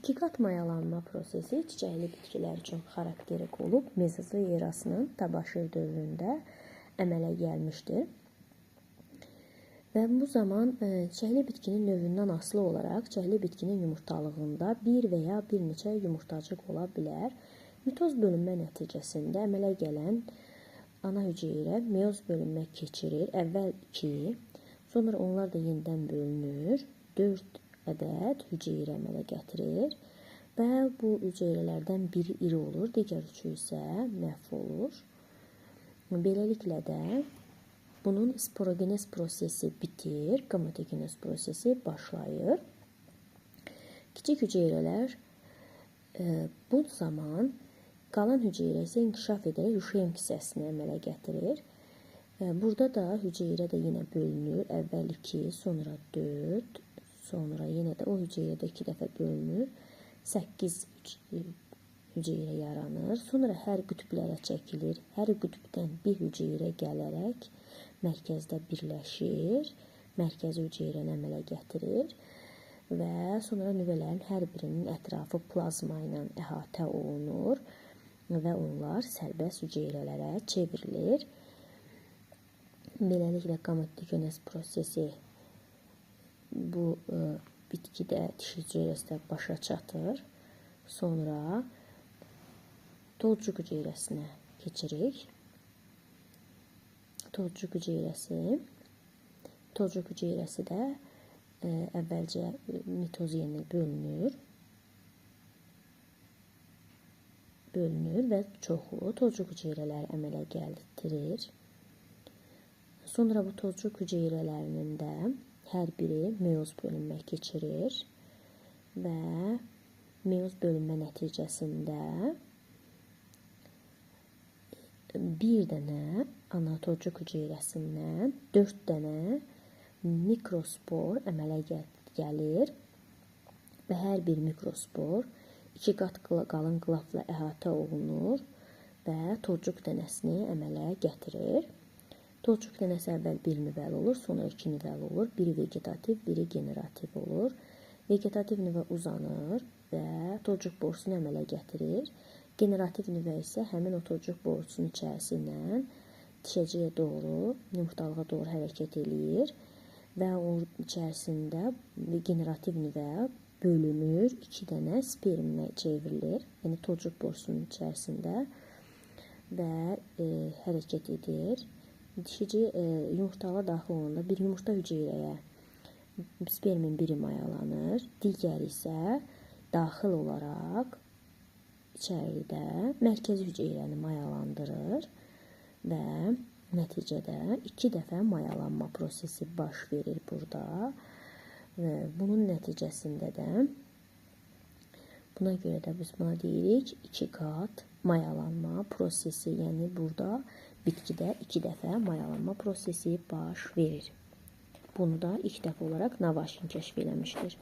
İki qat mayalanma prosesi çiçəkli bitkilər üçün xarakterik olub, Mezozoik erasının təbaşir dövründə əmələ gəlmişdir. Və bu zaman çiçəkli bitkinin növündən asılı olaraq çiçəkli bitkinin yumurtalığında bir və ya bir neçə yumurtacıq ola bilər. Mitoz bölünmə nəticəsində əmələ gələn ana hüceyrə meyoz bölünmə keçirir. Əvvəl 2, sonra onlar da yenidən bölünür. 4 ədəd hüceyrə əmələ gətirir və bu hüceyrələrdən biri iri olur, digər üçü isə məhv olur. Beləliklə də bunun sporogenez prosesi bitir, gametogenez prosesi başlayır. Kiçik hüceyrələr bu zaman qalan hüceyrə isə inkişaf edərək Rüşeym hissəsini əmələ gətirir. Burada da hüceyrə də yenə bölünür. Əvvəl 2, sonra 4, sonra yenə də o hüceyrədə 2 dəfə bölünür. 8 hüceyrə yaranır. Sonra hər qütblərə çəkilir. Hər qütbdən bir hüceyrə gələrək mərkəzdə birləşir, mərkəzi hüceyrəni əmələ gətirir və sonra nüvələrin hər birinin ətrafı plazma ilə əhatə olunur və onlar sərbəst hüceyrələrə çevrilir. Beləliklə gametogenez prosesi bu bitkidə dişi hüceyrəsində başa çatır. Sonra tozcuq hüceyrəsinə keçirik. Tozcuq hüceyrəsi də əvvəlcə mitoz yerinə bölünür və çoxlu tozcuq hüceyrələri əmələ gətirir. Sonra bu tozcuq hüceyrələrinin də hər biri meyoz bölünmə keçirir və meyoz bölünmə nəticəsində bir dənə ana tozcuq hüceyrəsindən 4 dənə mikrospor əmələ gəlir və hər bir mikrospor 2 qat qalın qılafla əhatə olunur və tozcuq dənəsini əmələ gətirir. Tozcuq dənəsi əvvəl 1 nüvəli olur, sonra 2 nüvəli olur. Biri vegetativ, biri generativ olur. Vegetativ nüvə uzanır və tozcuq borusunu əmələ gətirir. Generativ nüvə isə həmin o tozcuq borusunun içərisindən dişəcəyə doğru, yumurtalığa doğru hərəkət eləyir və onun içərisində generativ nüvə bölünür, 2 dənə spermlə çevrilir, yəni tozcuq borusunun içərisində və hərəkət edir. Dişici yumurtalığa daxil olanda bir yumurta hüceyrəyə spermin biri mayalanır, digəri isə daxil olaraq içəridə mərkəzi hüceyrəni mayalandırır və nəticədə 2 dəfə mayalanma prosesi baş verir burada. Bunun nəticəsində də buna görə də biz buna deyirik 2 qat mayalanma prosesi, yəni burada bitkidə 2 dəfə mayalanma prosesi baş verir. Bunu da ilk dəfə olaraq Navaşin kəşf eləmişdir.